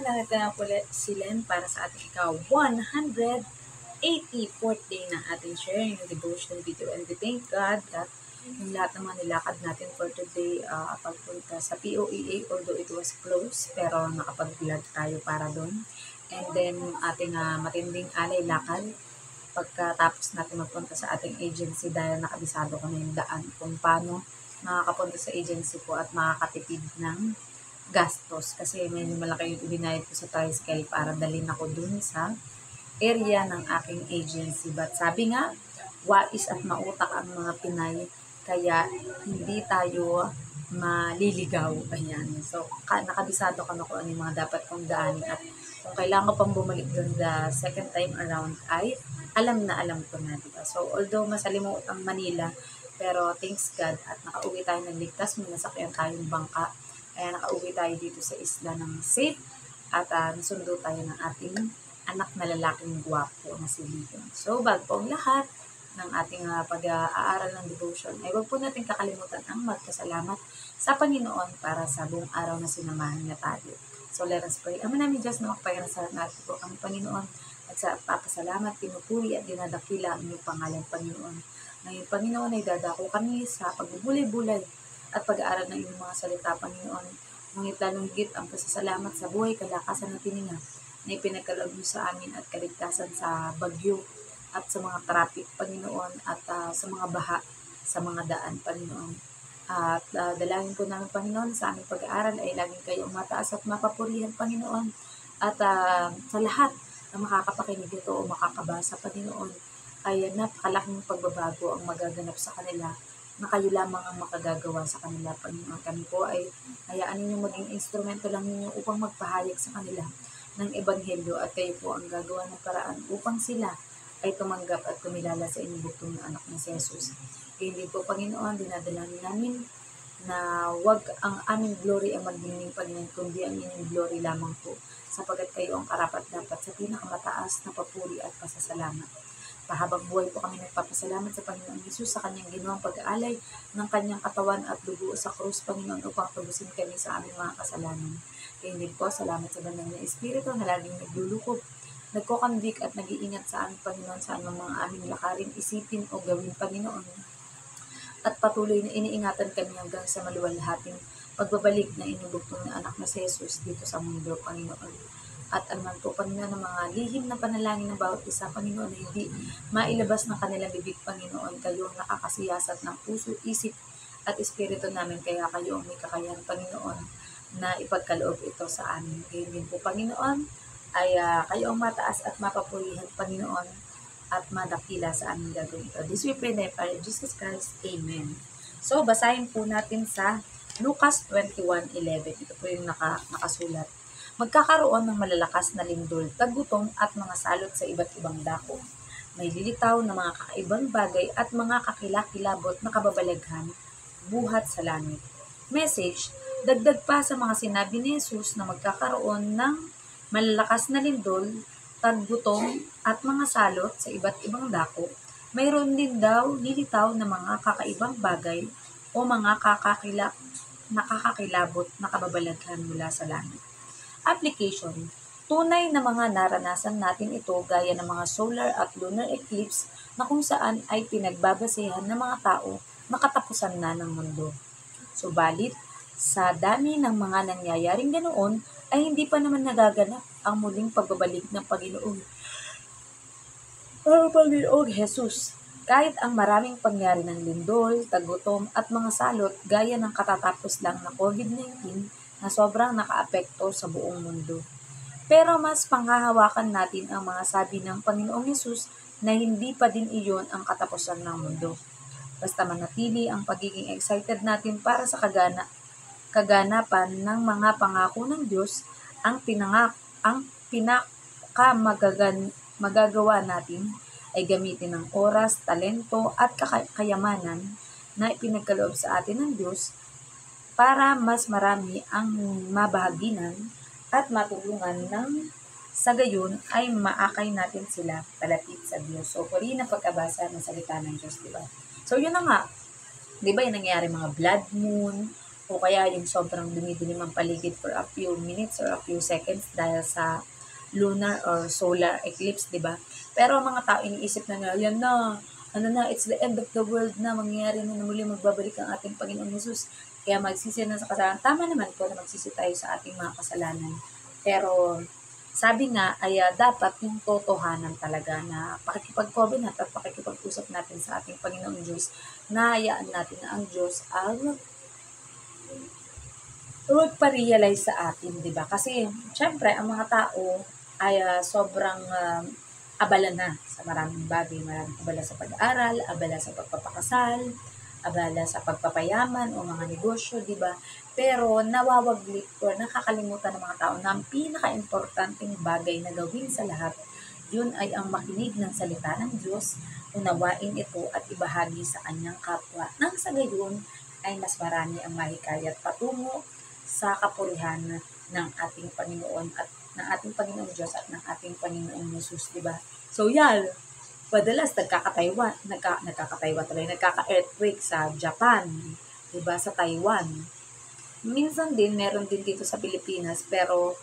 narito na po si Len para sa ating ika-184th day na ating sharing ng devotion video. And we thank God that yung lahat ng mga nilakad natin for today, pagpunta sa POEA, although it was closed, pero nakapag-vlog tayo para doon. And then, yung ating matinding alay lakad, pagkatapos natin magpunta sa ating agency dahil nakabisado ko na yung daan kung paano makakapunta sa agency ko at makakatipid ng gastos kasi may malaki yung ibinayad ko sa tricycle para dalhin ako dun sa area ng aking agency. But sabi nga, wais at mautak ang mga Pinay, kaya hindi tayo maliligaw. Ayan. So, nakabisado ka na kung ano yung mga dapat kong daanin at kung kailangan ko pang bumalik dun the second time around ay alam ko na, diba? So, although masalimuot ang Manila, pero thanks God at nakauwi tayo ng ligtas, may nasakyan tayong bangka. Kaya nakauwi tayo dito sa isla ng safe at nasundo tayo ng ating anak na lalaking gwapo na si Leon. So, bago po ang lahat ng ating pag-aaral ng devotion, ay huwag po natin kakalimutan ang magpasalamat sa Panginoon para sa buong araw na sinamahan niya tayo. So, let us pray. Ama namin Diyos na makapayang sa natin po ang Panginoon at sa papasalamat, pinupuri at dinadakila ang iyong pangalan, Panginoon. Ngayon, Panginoon, ay dadako kami sa pagbubulay-bulay at pag-aaral ng iyong mga salita, Panginoon. Ngunit lalong higit ang pasasalamat sa buhay, kalakasan at tininga na ipinagkaloob mo sa amin at kaligtasan sa bagyo at sa mga traffic, Panginoon, at sa mga baha, sa mga daan, Panginoon. At dalangin po namin, Panginoon, sa aming pag-aaral ay laging kayong mataas at mapapurihan, Panginoon. At sa lahat na makakapakinig ito o makakabasa, Panginoon, ay napakalaking pagbabago ang magaganap sa kanila na kayo lamang ang makagagawa sa kanila, Panginoon. Kami po ay hayaan ninyo maging instrumento lang ninyo upang magpahayag sa kanila ng Ebanghelyo at kayo po ang gagawa ng paraan upang sila ay tumanggap at kumilala sa inyong bugtong na anak na si Jesus. Kaya hindi po, Panginoon, dinadalangin namin na wag ang aming glory ang magdingning, Panginoon, kundi ang inyong glory lamang po, sapagkat kayo ang karapat-dapat sa pinakamataas na papuri at pasasalamat. Pahabang buhay po kami nagpapasalamat sa Panginoon Jesus sa kanyang ginawang pag-aalay ng kanyang katawan at dugo sa krus, Panginoon, upang tubusin kami sa aming mga kasalanan. Kaya din po, salamat sa banal na Espiritu na laging naglulukob, nagkokonvict at nag-iingat sa aming Panginoon sa anong mga aming lakarin, isipin o gawin, Panginoon. At patuloy na iniingatan kami hanggang sa maluwalhating pagbabalik na inubugtong na anak na si Jesus dito sa mundo, Panginoon. At anuman po, Panginoon, ng mga lihim na panalangin ng bawat isa, Panginoon, na hindi mailabas ng kanilang bibig, Panginoon, kayo ang nakakasiyasat ng puso, isip at espiritu namin, kaya kayo ang may kakayahan, Panginoon, na ipagkaloob ito sa amin. Kaya din po, Panginoon, ay kayo ang mataas at mapapurihan, Panginoon, at madakila sa aming gagawin ito. This we pray by Jesus Christ. Amen. So, basahin po natin sa Lucas 21:11. Ito po yung nakasulat. Magkakaroon ng malalakas na lindol, tagutom at mga salot sa iba't ibang dako. May lilitaw na mga kakaibang bagay at mga kakilakilabot na kababalaghan buhat sa langit. Message, dagdag pa sa mga sinabi ni Jesus na magkakaroon ng malalakas na lindol, taggutom at mga salot sa iba't ibang dako, mayroon din daw nilitaw na mga kakaibang bagay o mga nakakakilabot na kababalaghan mula sa langit. Application, tunay na mga naranasan natin ito gaya ng mga solar at lunar eclipse na kung saan ay pinagbabasehan ng mga tao na katapusan na ng mundo. Subalit, sa dami ng mga nangyayaring ganoon, ay hindi pa naman nagaganap ang muling pagbabalik ng Panginoong Jesus. Kahit ang maraming pangyari ng lindol, tagutom at mga salot gaya ng katatapos lang na COVID-19 na sobrang nakaapekto sa buong mundo. Pero mas panghahawakan natin ang mga sabi ng Panginoong Jesus na hindi pa din iyon ang katapusan ng mundo. Basta manatili ang pagiging excited natin para sa kaganapan ng mga pangako ng Diyos, ang pinakamagagawa natin ay gamitin ng oras, talento at kayamanan na ipinagkaloob sa atin ng Diyos para mas marami ang mabahaginan at matulungan ng sa gayon ay maakay natin sila palapit sa Diyos. So, puri na pagkabasa ng salita ng Diyos, diba? So, yun na nga. Diba yung nangyayari mga blood moon o kaya yung sobrang dumidilim ang paligid for a few minutes or a few seconds dahil sa lunar or solar eclipse, di ba? Pero ang mga tao iniisip na nila, yan na, ano na, it's the end of the world na, mangyayari na muli magbabalik ang ating Panginoong Jesus. Kaya magsisi na sa kasalanan. Tama naman po na magsisi tayo sa ating mga kasalanan. Pero sabi nga ay dapat yung totohanan talaga na pakikipag-covenant at pakikipag-usap natin sa ating Panginoong Diyos na hayaan natin na ang Diyos ang magpa-realize sa atin, di ba? Kasi, syempre, ang mga tao ay sobrang abala na sa maraming bagay. Maraming abala sa pag-aaral, abala sa pagpapakasal, abala sa pagpapayaman o mga negosyo, di ba? Pero nawawaglit o nakakalimutan ng mga tao na ang pinaka-importanting bagay na gawin sa lahat, yun ay ang makinig ng salita ng Diyos, unawain ito at ibahagi sa kanyang kapwa. Nang sa gayon ay mas marami ang mahikayat patungo sa kapurihan ng ating Panginoon at ng ating Panginoong Diyos at ng ating Panginoong Jesus, di ba? So, yan. Madalas nagkaka-earthquake sa Japan, di ba? Sa Taiwan. Minsan din, meron din dito sa Pilipinas, pero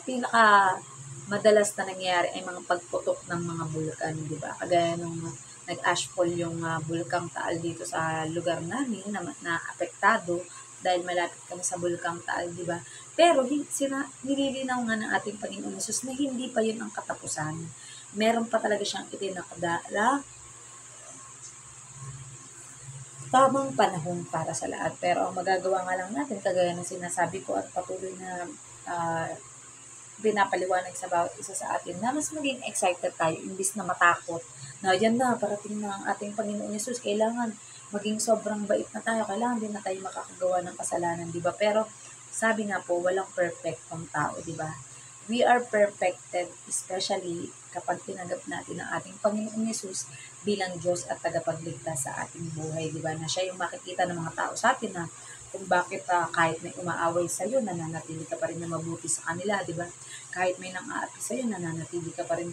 pinaka madalas na nangyayari ay mga pagputok ng mga bulkan, di ba? Kagaya nung nag-ashfall yung bulkang Taal dito sa lugar namin na apektado dahil malapit kami sa bulkang Taal, di ba? Pero nililinaw nga ng ating Panginoon Jesus na hindi pa yun ang katapusan. Meron pa talaga siyang itinakda tamang panahon para sa lahat. Pero ang magagawa nga lang natin, kagaya ng sinasabi ko at patuloy na pinapaliwanag sa bawat isa sa atin na mas maging excited tayo imbis na matakot na yan na, parating na ang ating Panginoon Jesus, kailangan maging sobrang bait na tayo, kailangan din na tayo makakagawa ng kasalanan, di ba? Pero sabi nga po, walang perfectong tao, di ba? We are perfected, especially kapag tinanggap natin ang ating Panginoong Jesus bilang Diyos at tagapagligtas sa ating buhay, di ba? Na siya yung makikita ng mga tao sa atin na kung bakit kahit may umaaway sa iyo, nananatili ka pa rin na mabuti sa kanila, di ba? Kahit may nang-aapi sa iyo, nananatili ka pa rin,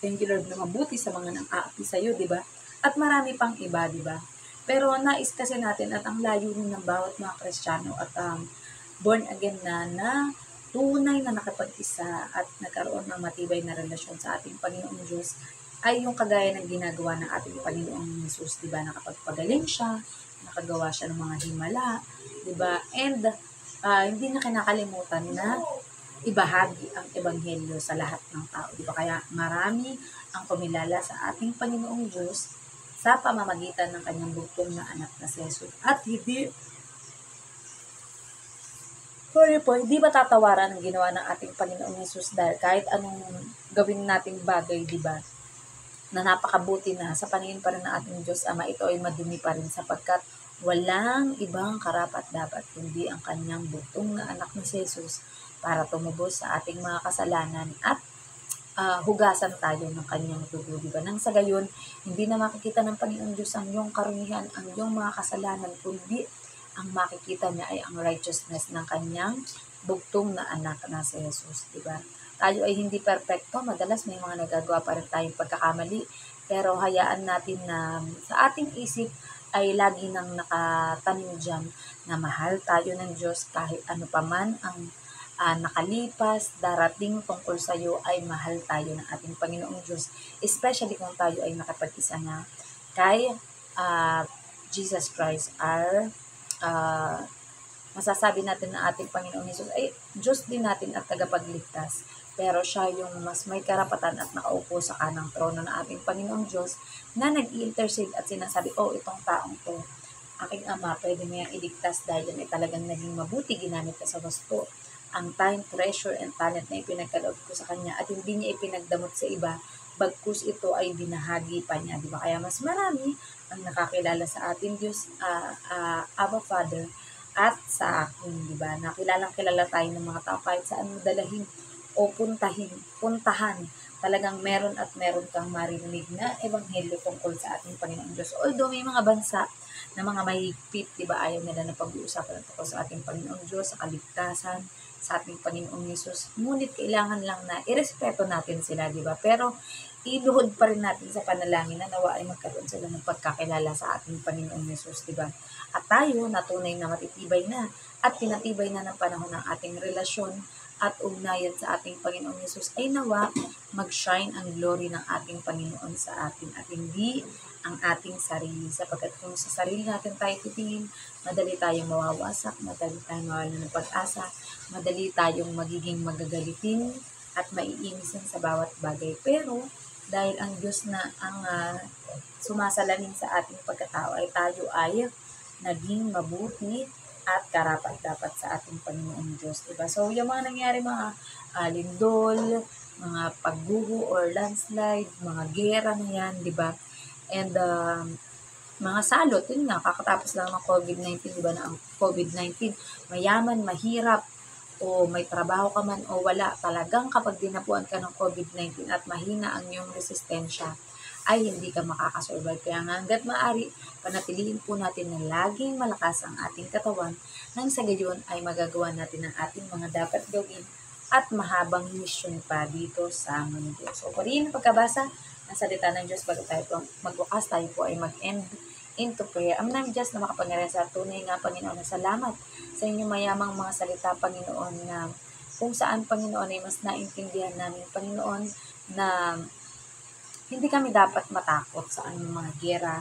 thank you Lord, na mabuti sa mga nang-aapi sa iyo, di ba? At marami pang iba, di ba? Pero nais kasi natin at ang layunin ng bawat mga Kristiyano at born again na tunay na nakapag-isa at nagkaroon ng matibay na relasyon sa ating Panginoong Diyos ay yung kagaya ng ginagawa ng ating Panginoong Jesus, di ba? Nakapagpagaling siya, nakagawa siya ng mga himala, di ba? And hindi na kinakalimutan na ibahagi ang ebanghelyo sa lahat ng tao, di ba? Kaya marami ang kumilala sa ating Panginoong Diyos sa pamamagitan ng kanyang bugtong na anak na si Jesus. At hindi matatawaran ang ginawa ng ating Panginoong Jesus dahil kahit anong gawin nating bagay, di ba? Na napakabuti na sa paningin pa rin ng ating Diyos Ama, ito ay madumi pa rin sapagkat walang ibang karapat-dapat kundi ang kanyang bugtong na anak na si Jesus para tumubos sa ating mga kasalanan at hugasan tayo ng kanyang dugo, di ba? Nang sa gayon, hindi na makikita ng Panginoong Diyos ang iyong karunihan, ang iyong mga kasalanan, kundi ang makikita niya ay ang righteousness ng kanyang bugtong na anak na si Jesus, di ba? Tayo ay hindi perfecto, madalas may mga nagagawa pa rin tayong pagkakamali, pero hayaan natin na sa ating isip ay lagi nang nakatanim dyan na mahal tayo ng Diyos kahit ano paman ang nakalipas, darating tungkol sa iyo ay mahal tayo ng ating Panginoong Diyos, especially kung tayo ay nakapag-isa na kay Jesus Christ, our masasabi natin na ating Panginoong Jesus ay Diyos din natin at tagapagligtas. Pero siya yung mas may karapatan at nakaupo sa kanang trono ng ating Panginoong Diyos na nag-i-intercede at sinasabi, itong taong to, aking Ama, pwede mo yung iligtas dahil yan ay talagang naging mabuti, ginamit ka sa wasto. Ang time, treasure, and talent na ipinagkaloob ko sa kanya at hindi niya ipinagdamot sa iba, bagkus ito ay binahagi pa niya, di ba? Kaya mas marami ang nakakilala sa ating Diyos, Abba Father, at sa akin, di ba? Nakilalang kilala tayo ng mga tao kahit saan mo dalahin o puntahan. Talagang meron at meron kang maririnig na ebanghelyo tungkol sa ating Panginoong Diyos. Although may mga bansa na mga mahigpit, di ba, ayaw nila na pag-uusapan tungkol sa ating Panginoong Diyos, sa kaligtasan, sa ating Panginoong Yesus. Ngunit kailangan lang na irespeto natin sila, di ba? Pero iluhod pa rin natin sa panalangin na nawa ay magkaroon sila ng pagkakilala sa ating Panginoong Yesus, di ba? At tayo, natunay na matitibay na at pinatibay na ng panahon ng ating relasyon at ugnayan sa ating Panginoong Yesus ay nawa mag-shine ang glory ng ating Panginoon sa atin at hindi ang ating sarili. Sapagkat kung sa sarili natin tayo titingin, madali tayong mawawasak, madali tayong mawalan ng pag-asa, madali tayong magiging magagalitin at maiinisin sa bawat bagay. Pero dahil ang Diyos na ang sumasalamin sa ating pagkatao ay tayo ay naging mabuti at karapat-dapat sa ating Panginoong Diyos. Diba? So, yung mga nangyari, mga lindol, mga pagguho or landslide, mga gera na yan, diba? And mga salot, yun nga, kakatapos lang ng COVID-19, diba na ang COVID-19, mayaman, mahirap, o may trabaho ka man o wala, talagang kapag dinapuan ka ng COVID-19 at mahina ang iyong resistensya, ay hindi ka makakasurvive. Kaya nga hanggat maaari, panatilihin po natin na laging malakas ang ating katawan nang sa gayon ay magagawa natin ang ating mga dapat gawin at mahabang mission pa dito sa mundo. So, pa rin pagkabasa ng salita ng Diyos bago tayo po magbukas, tayo po ay mag-end into prayer. Ang namin Diyos na makapangyarihan sa tunay nga, Panginoon, na salamat sa inyong mayamang mga salita, Panginoon, na kung saan, Panginoon, ay mas naintindihan namin, Panginoon, na hindi kami dapat matakot sa anong mga gera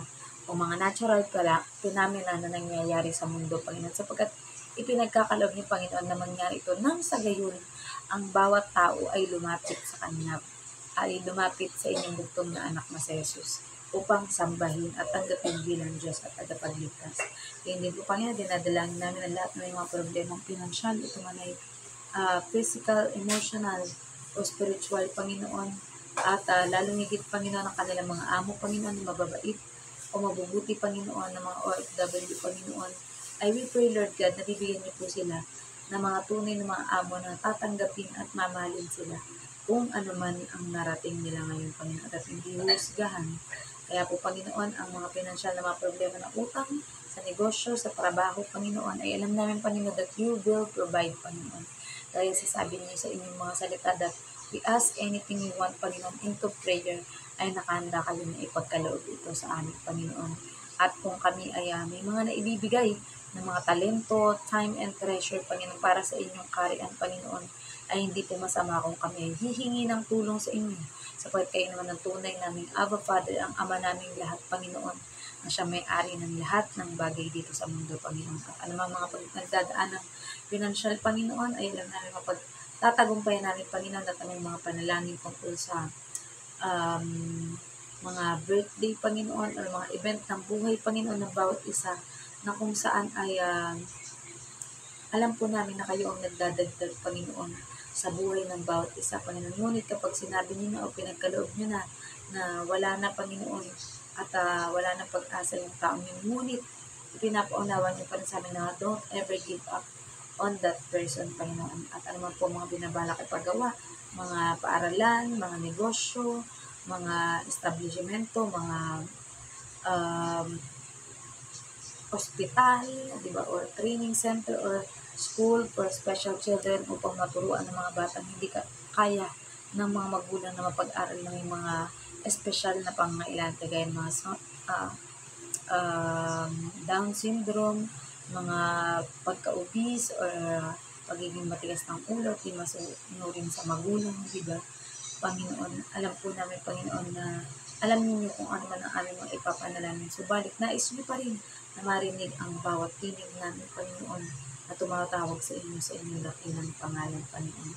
o mga natural phenomena na nangyayari sa mundo, Panginoon, sapagkat ipinagkakaloob niyo, Panginoon, na mangyari ito nang sa gayon ang bawat tao ay lumapit sa Kanya, ay lumapit sa inyong bugtong na anak na si Jesus upang sambahin at tanggapin bilang Diyos at tagapagligtas. Kaya hindi po, Panginoon, dinadalangin namin ang lahat ng mga problemang pinansyal, ito man ay physical, emotional, o spiritual, Panginoon, at lalong higit, Panginoon, ang kanilang mga amo, Panginoon, na mababait o mabubuti, Panginoon, ng mga OFW, Panginoon. I will pray, Lord God, na bibigyan niyo po sila ng mga tunay ng mga amo na tatanggapin at mamahalin sila kung ano man ang narating nila ngayon, Panginoon, at hindi husgahan. Kaya po, Panginoon, ang mga pinansyal na mga problema ng utang, sa negosyo, sa trabaho, Panginoon, ay alam namin, Panginoon, that you will provide, Panginoon. Dahil sasabi niyo sa inyong mga salita that we ask anything we want, Panginoon, into prayer, ay nakahanda kayo na ipagkaloob ito sa amin, Panginoon. At kung kami ay may mga naibibigay ng mga talento, time and treasure, Panginoon, para sa inyong kaharian, Panginoon, ay hindi po masama kung kami ay hihingi ng tulong sa inyo. Sapagkat kayo naman ang tunay naming Abba Father, ang Ama naming lahat, Panginoon, na siya may-ari ng lahat ng bagay dito sa mundo, Panginoon. At anumang mga nagdadaan ng financial, Panginoon, ay alam namin tatagumpayan namin, Panginoon, at aming mga panalangin tungkol sa mga birthday, Panginoon, o mga event ng buhay, Panginoon, ng bawat isa, na kung saan ay alam po namin na kayo ang nagdadagdag, Panginoon, sa buhay ng bawat isa, Panginoon. Ngunit kapag sinabi niyo na o pinagkaloob niyo na wala na, Panginoon, at wala na pag-asa yung taong yun, ngunit pinapaunawa niyo pa rin sa amin na don't ever give up on that person, Panginoon. At ano man po mga binabalak ipagawa, mga paaralan, mga negosyo, mga establishmento, mga hospital, di ba, or training center, or school for special children upang maturuan ng mga batang hindi kaya ng mga magulang na mapag-aral ng mga espesyal na pangangailangan, kagaya ng mga Down syndrome, mga pagka-obese, or pagiging matigas ng ulo, di masunurin sa magulang, di ba? Panginoon, alam po namin, Panginoon, na alam niyo kung ano man ang aming mga ipapanalangin. Subalit, nais niyo pa rin na marinig ang bawat tinig namin, Panginoon, na tumatawag sa inyong dakilang pangalan, Panginoon.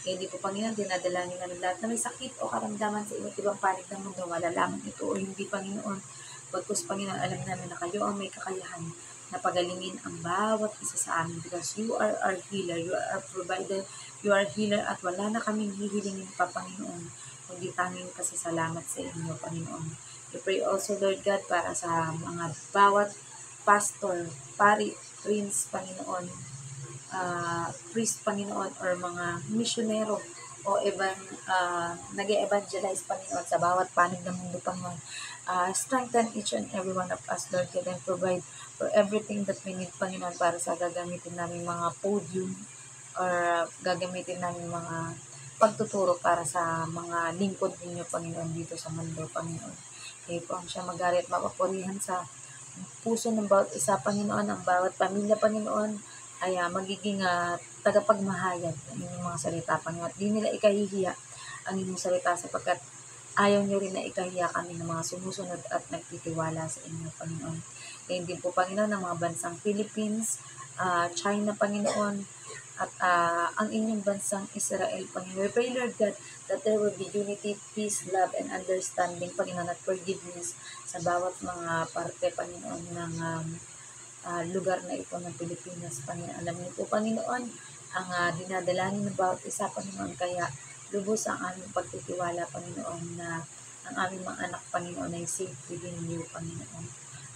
Kaya di po, Panginoon, dinadalangin namin lahat na may sakit o karamdaman sa iba't ibang panig ng mundo, malalaman ito o hindi, Panginoon. Pagkus, Panginoon, alam namin na kayo ang may kakayahan na pagalingin ang bawat isa sa amin because you are our healer, you are our provider, you are healer, at wala na kaming hihilingin pa, Panginoon, kundi tanging pasasalamat sa inyo, Panginoon. We pray also, Lord God, para sa mga bawat pastor, pari, prince, Panginoon, priest, Panginoon, or mga misyonero o nag-evangelize, Panginoon, sa bawat panig ng mundo, Panginoon. Strengthen each and every one of us, Lord God, and provide for everything that we need, Panginoon, para sa gagamitin namin mga podium, or gagamitin namin mga pagtuturo para sa mga lingkod ninyo, Panginoon, dito sa mundo, Panginoon. Kayo po ang siya mag-ari at mapapurihan sa puso ng bawat isa, Panginoon, ang bawat pamilya, Panginoon, ay magiging tagapagmahayag ng inyong mga salita, Panginoon. At di nila ikahihiya ang inyong salita sapagkat ayaw nyo rin na ikahiya kami ng mga sumusunod at nagtitiwala sa inyo, Panginoon. Kaya din po, Panginoon, ng mga bansang Philippines, China, Panginoon, at ang inyong bansang Israel, Panginoon. We pray, Lord God, that there will be unity, peace, love, and understanding, Panginoon, at forgiveness sa bawat mga parte, Panginoon, ng lugar na ito ng Pilipinas, Panginoon. Alam niyo po, Panginoon, ang dinadalangin ng bawat isa, Panginoon, kaya lubos ang aming pagtitiwala, Panginoon, na ang aming mga anak, Panginoon, ay safe within you, Panginoon.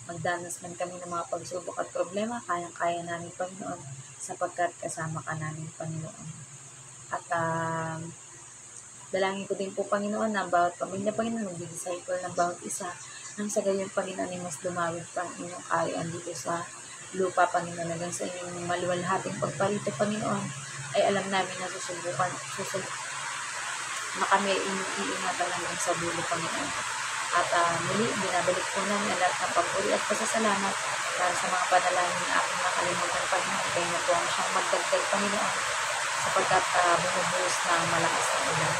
Magdanas man kami ng mga pagsubok at problema, kayang-kaya namin, Panginoon, sapagkat kasama ka namin, Panginoon. At dalangin ko din po, Panginoon, na bawat pamilya, Panginoon, mag-disciple ng bawat isa, nang sa gayon, Panginoon, ay mas dumawit pa ang inyong kaharian dito sa lupa, Panginoon, hanggang sa inyong maluwalhating pagparito, Panginoon, ay alam namin na na kami ay iingatan hanggang sa dulo, Panginoon. At muli, binabalik po namin ang lahat ng papuri at pasasalamat para sa mga panalangin na aking nakalimutan, Panginoon. Kaya na po ang siyang magdagdag, Panginoon, sapagkat bumubuhos ng malakas na ulan.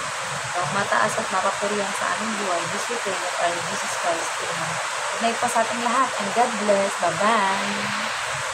Ang mataas at mapapurihan sa aming buhay, this we pray that our Jesus Christ. Amen. Good night po sa ating lahat and God bless. Bye-bye!